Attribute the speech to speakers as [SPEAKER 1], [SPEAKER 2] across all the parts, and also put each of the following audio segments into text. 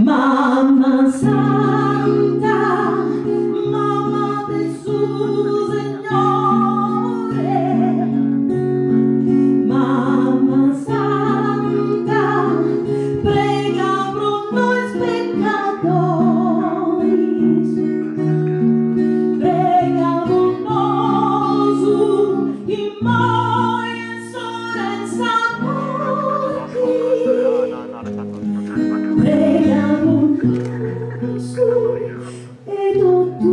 [SPEAKER 1] Mamma Santa, Mamma del suo Signore, Mamma Santa, prega por noi peccatori, prega por nos in moi insolenza morti. E tutti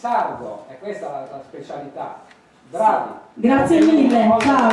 [SPEAKER 2] sardo, e questa è la specialità. Bravi.
[SPEAKER 1] Grazie mille, ciao.